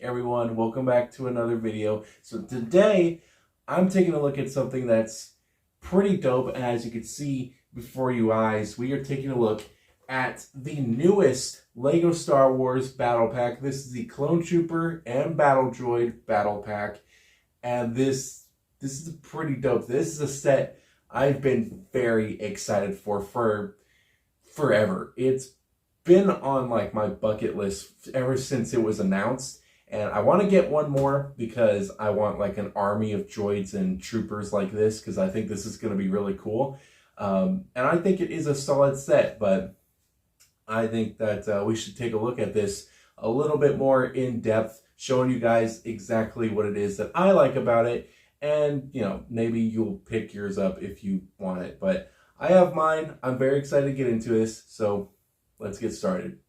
everyone, welcome back to another video. So today I'm taking a look at something that's pretty dope. As you can see before you eyes, we are taking a look at the newest Lego Star Wars Battle Pack. This is the Clone Trooper and Battle Droid Battle Pack, and this is pretty dope. This is a set I've been very excited for forever. It's been on like my bucket list ever since it was announced, and I want to get one more because I want like an army of droids and troopers like this, because I think this is going to be really cool. And I think it is a solid set, but I think that we should take a look at this a little bit more in depth, showing you guys exactly what it is that I like about it, and maybe you'll pick yours up if you want it. But I have mine. I'm very excited to get into this, so let's get started.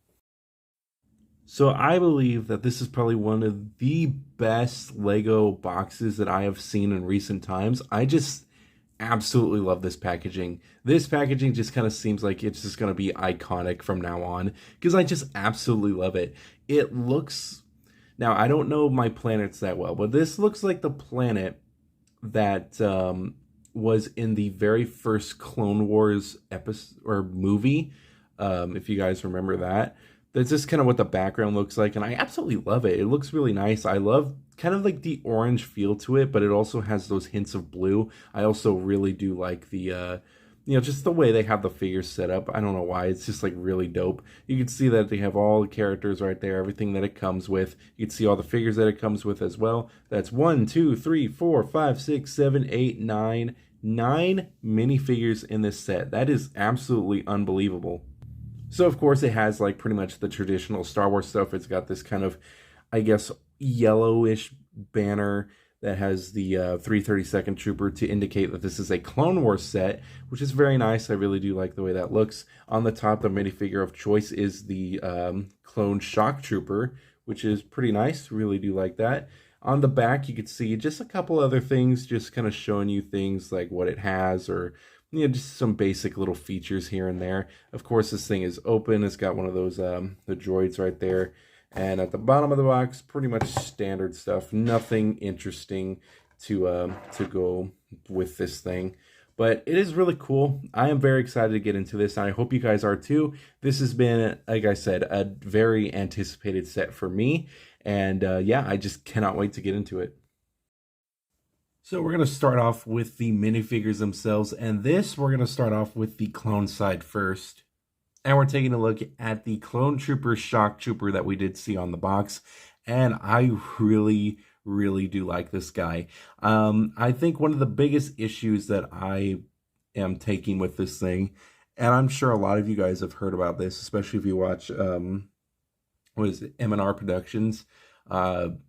So I believe that this is probably one of the best Lego boxes that I have seen in recent times. I just absolutely love this packaging. This packaging just kind of seems like it's just going to be iconic from now on, because I just absolutely love it. It looks... Now, I don't know my planets that well, but this looks like the planet that was in the very first Clone Wars episode or movie. If you guys remember that. That's just kind of what the background looks like, and I absolutely love it. It looks really nice. I love kind of like the orange feel to it, but it also has those hints of blue. I also really do like the, just the way they have the figures set up. I don't know why. It's just like really dope. You can see that they have all the characters right there, everything that it comes with. You can see all the figures that it comes with as well. That's 1, 2, 3, 4, 5, 6, 7, 8, 9. 9 minifigures in this set. That is absolutely unbelievable. So, of course, it has, like, pretty much the traditional Star Wars stuff. It's got this kind of, I guess, yellowish banner that has the 332nd Trooper to indicate that this is a Clone Wars set, which is very nice. I really do like the way that looks. On the top, the minifigure of choice is the Clone Shock Trooper, which is pretty nice. Really do like that. On the back, you can see just a couple other things, just kind of showing you things like what it has, or just some basic little features here and there. Of course, this thing is open. It's got one of those the droids right there. And at the bottom of the box, pretty much standard stuff. Nothing interesting to go with this thing. But it is really cool. I am very excited to get into this, and I hope you guys are too. This has been, like I said, a very anticipated set for me. And yeah, I just cannot wait to get into it. So we're going to start off with the minifigures themselves, and we're going to start off with the clone side first. And we're taking a look at the Clone Trooper Shock Trooper that we did see on the box, and I really do like this guy. I think one of the biggest issues that I am taking with this thing, and I'm sure a lot of you guys have heard about this, especially if you watch what is it, M&R Productions.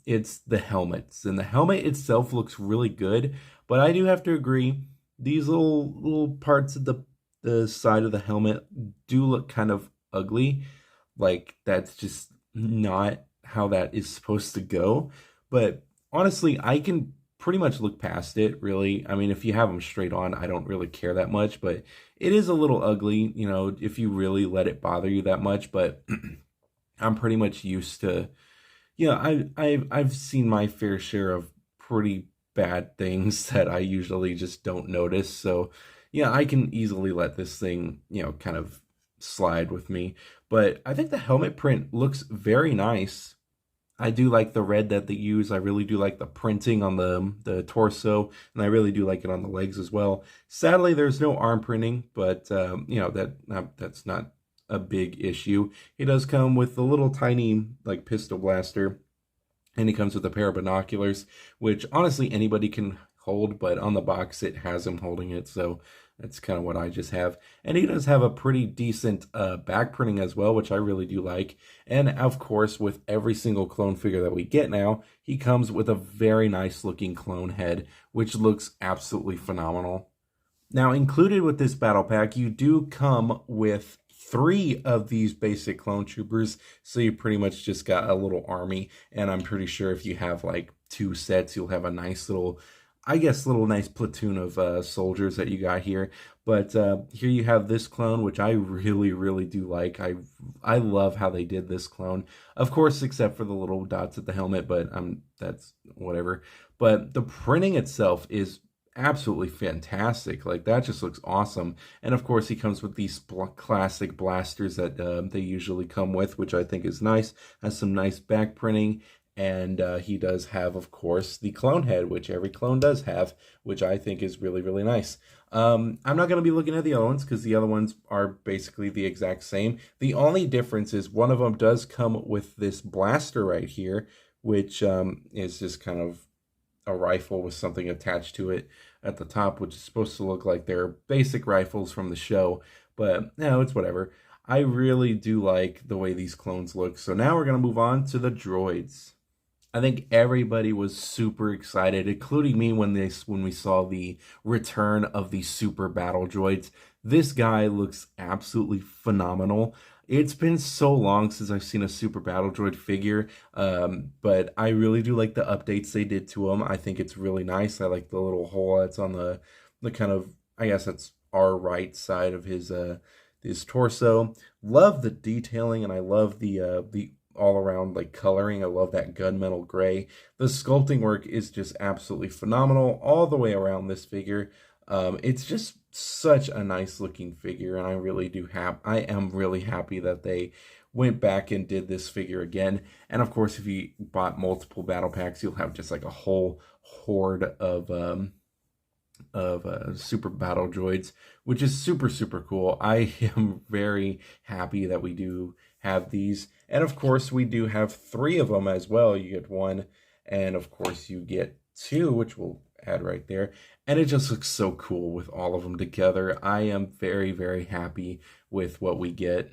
It's the helmets, and the helmet itself looks really good, but I do have to agree, these little parts of the side of the helmet do look kind of ugly. Like, that's just not how that is supposed to go. But honestly, I can pretty much look past it, really. I mean, if you have them straight on, I don't really care that much, but it is a little ugly, if you really let it bother you that much. But I'm pretty much used to, I've seen my fair share of pretty bad things that I usually just don't notice. So, yeah, I can easily let this thing, kind of slide with me. But I think the helmet print looks very nice. I do like the red that they use. I really do like the printing on the torso, and I really do like it on the legs as well. Sadly, there's no arm printing, but that's not a big issue. It does come with a little tiny like pistol blaster, and it comes with a pair of binoculars, which honestly anybody can hold, but on the box it has him holding it, so that's kind of what I just have. And he does have a pretty decent back printing as well, which I really do like. And of course, with every single clone figure that we get now, he comes with a very nice looking clone head, which looks absolutely phenomenal. Now, included with this battle pack, you do come with 3 of these basic clone troopers, so you pretty much just got a little army. And I'm pretty sure if you have like 2 sets, you'll have a nice little, I guess, little nice platoon of soldiers that you got here. But here you have this clone, which I really, really do like. I love how they did this clone. Of course, except for the little dots at the helmet, but that's whatever. But the printing itself is absolutely fantastic. Like, that just looks awesome. And of course, he comes with these classic blasters that they usually come with, which I think is nice. Has some nice back printing. And he does have, of course, the clone head, which every clone does have, which I think is really, really nice. I'm not going to be looking at the other ones because the other ones are basically the exact same. The only difference is one of them does come with this blaster right here, which is just kind of a rifle with something attached to it at the top, which is supposed to look like their basic rifles from the show. But, no, it's whatever. I really do like the way these clones look. So now we're going to move on to the droids. I think everybody was super excited, including me, when we saw the return of the super battle droids. This guy looks absolutely phenomenal. It's been so long since I've seen a super battle droid figure, but I really do like the updates they did to him. I think it's really nice. I like the little hole that's on the kind of, I guess that's our right side of his torso. Love the detailing, and I love the all around like coloring. I love that gunmetal gray. The sculpting work is just absolutely phenomenal all the way around this figure. It's just such a nice looking figure, and I am really happy that they went back and did this figure again. And of course, if you bought multiple battle packs, you'll have just like a whole horde of super battle droids, which is super, super cool. I am very happy that we do have these. And of course, we do have 3 of them as well. You get 1, and of course you get 2, which we'll add right there. And it just looks so cool with all of them together. I am very, very happy with what we get.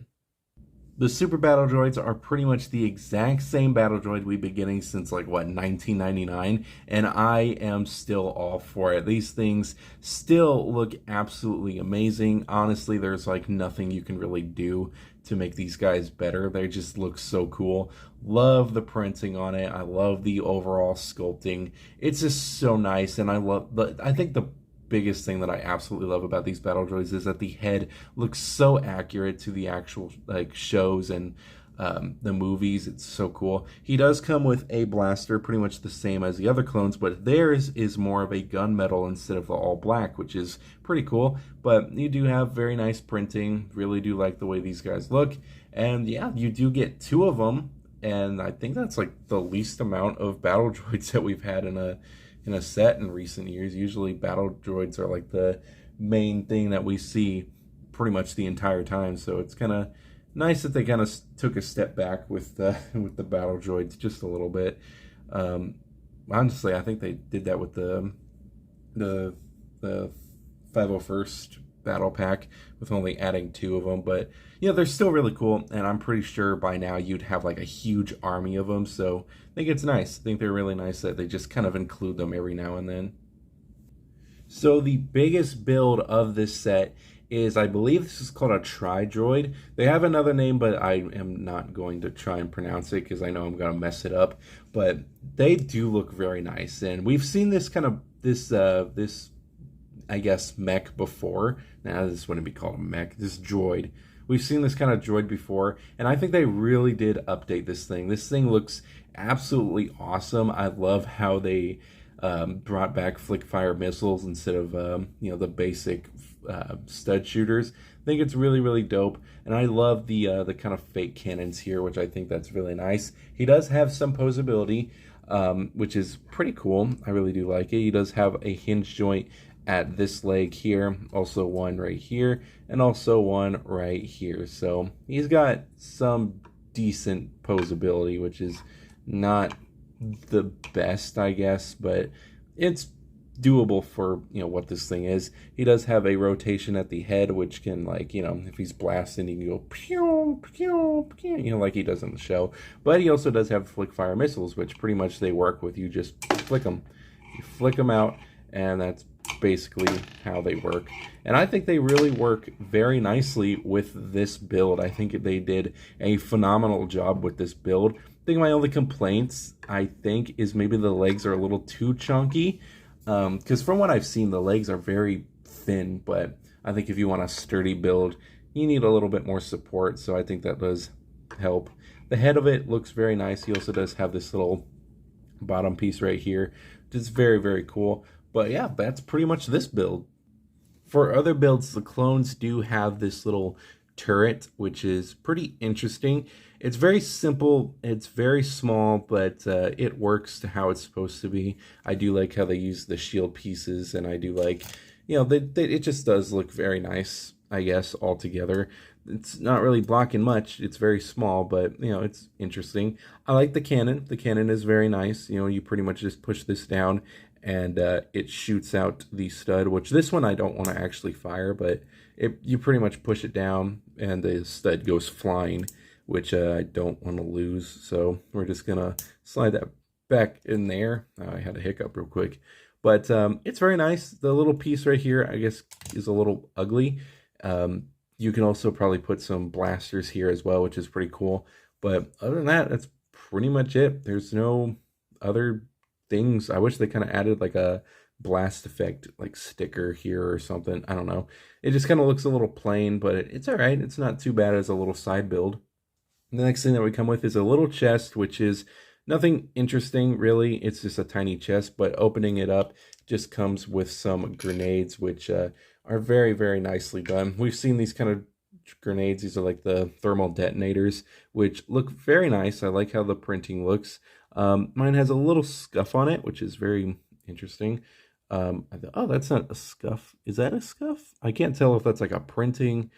The super battle droids are pretty much the exact same battle droid we've been getting since, like, what, 1999? And I am still all for it. These things still look absolutely amazing. Honestly, there's, like, nothing you can really do to make these guys better. They just look so cool. Love the printing on it. I love the overall sculpting. It's just so nice, and I think the biggest thing that I absolutely love about these battle droids is that the head looks so accurate to the actual like shows and the movies. It's so cool. He does come with a blaster, pretty much the same as the other clones, but theirs is more of a gunmetal instead of the all black, which is pretty cool. But you do have very nice printing. Really do like the way these guys look. And yeah, you do get 2 of them, and I think that's like the least amount of battle droids that we've had in a set in recent years. Usually battle droids are like the main thing that we see pretty much the entire time, so it's kind of nice that they kind of took a step back with the battle droids just a little bit. Honestly, I think they did that with the 501st battle pack with only adding 2 of them, but yeah, they're still really cool, and I'm pretty sure by now you'd have like a huge army of them, so I think it's nice. I think they're really nice that they just kind of include them every now and then. So the biggest build of this set is, I believe this is called a Tri-Droid. They have another name, but I am not going to try and pronounce it because I know I'm going to mess it up, but they do look very nice, and we've seen this kind of, this I guess, mech before. Now, this wouldn't be called a mech, this droid. We've seen this kind of droid before, and I think they really did update this thing. This thing looks absolutely awesome. I love how they brought back flick fire missiles instead of the basic stud shooters. I think it's really, really dope, and I love the kind of fake cannons here, which I think that's really nice. He does have some posability, which is pretty cool. I really do like it. He does have a hinge joint at this leg here, also one right here, and also one right here. So he's got some decent posability, which is not the best, I guess, but it's doable for what this thing is. He does have a rotation at the head, which can, like, if he's blasting, he can go pew pew pew, like he does in the show. But he also does have flick fire missiles, which pretty much they work with. You just flick them, out, and that's basically how they work. And I think they really work very nicely with this build. I think they did a phenomenal job with this build. I think my only complaints, is maybe the legs are a little too chunky. Because from what I've seen, the legs are very thin, but I think if you want a sturdy build, you need a little bit more support, so I think that does help. The head of it looks very nice. He also does have this little bottom piece right here, which is very, very cool. But yeah, that's pretty much this build. For other builds, the clones do have this little turret, which is pretty interesting. It's very simple, it's very small, but it works to how it's supposed to be. I do like how they use the shield pieces, and I do like, you know, it just does look very nice, I guess, altogether. It's not really blocking much, it's very small, but, you know, it's interesting. I like the cannon. The cannon is very nice. You know, you pretty much just push this down, and it shoots out the stud, which this one I don't want to actually fire, but you pretty much push it down, and the stud goes flying, which I don't want to lose. So we're just going to slide that back in there. I had a hiccup real quick. But it's very nice. The little piece right here, I guess, is a little ugly. You can also probably put some blasters here as well, which is pretty cool. But other than that, that's pretty much it. There's no other things. I wish they kind of added like a blast effect like sticker here or something. I don't know. It just kind of looks a little plain, but it's all right. It's not too bad as a little side build. The next thing that we come with is a little chest, which is nothing interesting really. It's just a tiny chest, but opening it up just comes with some grenades, which are very, very nicely done. We've seen these kind of grenades. These are like the thermal detonators, which look very nice. I like how the printing looks. Mine has a little scuff on it, which is very interesting. Oh, that's not a scuff. Is that a scuff? I can't tell if that's like a printing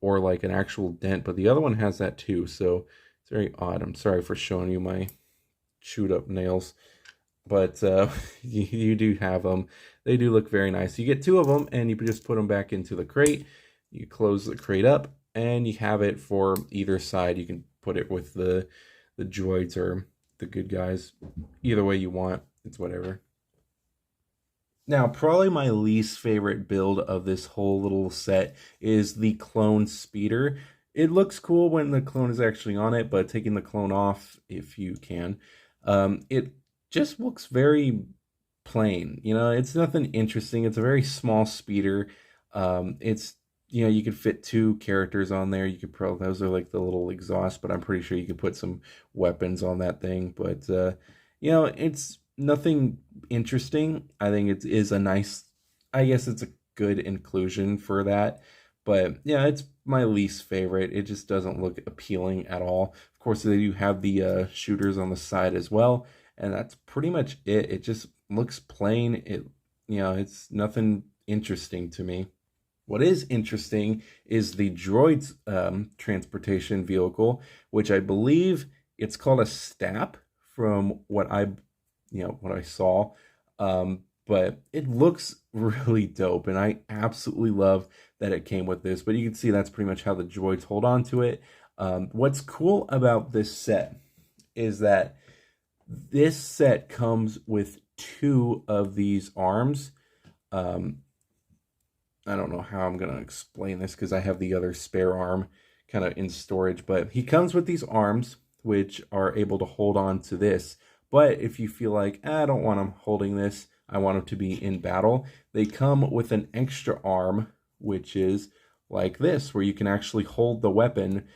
or like an actual dent, but the other one has that too, so it's very odd. I'm sorry for showing you my chewed up nails, but you do have them. They do look very nice. You get two of them, and you just put them back into the crate. You close the crate up, and you have it for either side. You can put it with the droids or the good guys. Either way you want, it's whatever. Now, probably my least favorite build of this whole little set is the clone speeder. It looks cool when the clone is actually on it, but taking the clone off, if you can, it just looks very plain. You know, it's nothing interesting. It's a very small speeder. It's, you know, you could fit two characters on there. You could probably, those are like the little exhaust, but I'm pretty sure you could put some weapons on that thing. But, you know, it's nothing interesting. I think it is a nice, I guess it's a good inclusion for that. But yeah, it's my least favorite. It just doesn't look appealing at all. Of course, they do have the shooters on the side as well, and that's pretty much it. It just looks plain. It, you know, it's nothing interesting to me. What is interesting is the droid's transportation vehicle, which I believe it's called a STAP from what what I saw. But it looks really dope, and I absolutely love that it came with this. But you can see that's pretty much how the droids hold on to it. What's cool about this set is that this set comes with two of these arms. I don't know how I'm going to explain this because I have the other spare arm kind of in storage, but he comes with these arms which are able to hold on to this. But if you feel like, I don't want him holding this, I want him to be in battle, they come with an extra arm, which is like this, where you can actually hold the weapon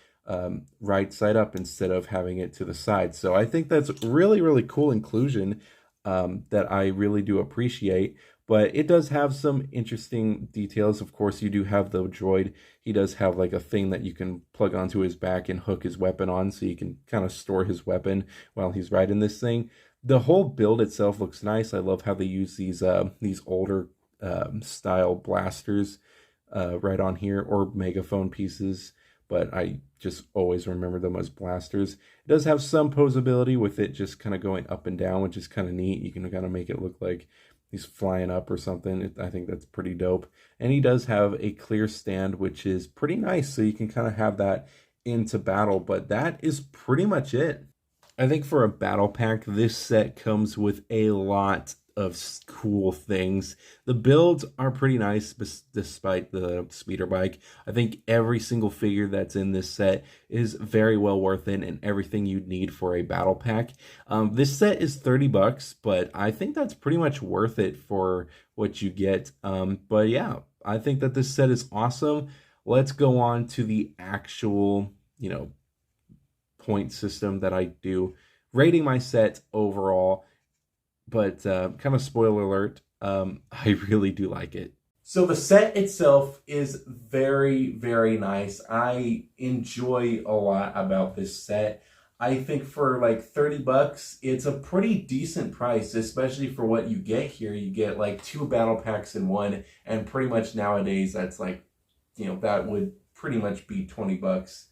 right side up instead of having it to the side. So I think that's really, really cool inclusion that I really do appreciate. But it does have some interesting details. Of course, you do have the droid. He does have like a thing that you can plug onto his back and hook his weapon on, so you can kind of store his weapon while he's riding this thing. The whole build itself looks nice. I love how they use these older style blasters right on here, or megaphone pieces, but I just always remember them as blasters. It does have some posability with it just kind of going up and down, which is kind of neat. You can kind of make it look like he's flying up or something. I think that's pretty dope. And he does have a clear stand, which is pretty nice, so you can kind of have that into battle. But that is pretty much it. I think for a battle pack, this set comes with a lot of cool things. The builds are pretty nice despite the speeder bike. I think every single figure that's in this set is very well worth it and everything you'd need for a battle pack. This set is $30, but I think that's pretty much worth it for what you get. But yeah, I think that this set is awesome. Let's go on to the actual, point system that I do, rating my set overall. But kind of spoiler alert, I really do like it. So the set itself is very, very nice. I enjoy a lot about this set. I think for like $30, it's a pretty decent price, especially for what you get here. You get like 2 battle packs in one, and pretty much nowadays that's like, that would pretty much be $20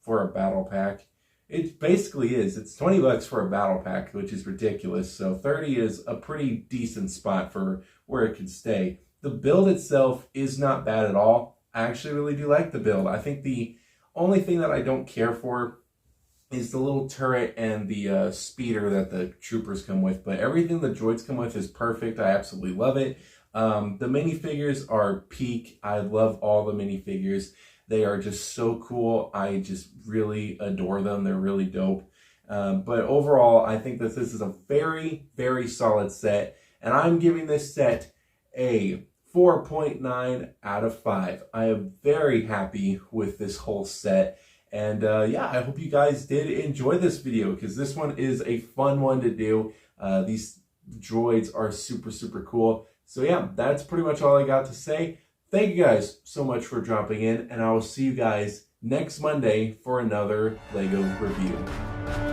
for a battle pack. It basically is. It's $20 for a battle pack, which is ridiculous. So 30 is a pretty decent spot for where it can stay. The build itself is not bad at all. I actually really do like the build. I think the only thing that I don't care for is the little turret and the speeder that the troopers come with. But everything the droids come with is perfect. I absolutely love it. The minifigures are peak. I love all the minifigures. They are just so cool. I just really adore them. They're really dope. But overall, I think that this is a very, very solid set. And I'm giving this set a 4.9 out of 5. I am very happy with this whole set. And yeah, I hope you guys did enjoy this video, because this one is a fun one to do. These droids are super, super cool. So yeah, that's pretty much all I got to say. Thank you guys so much for dropping in, and I will see you guys next Monday for another LEGO review.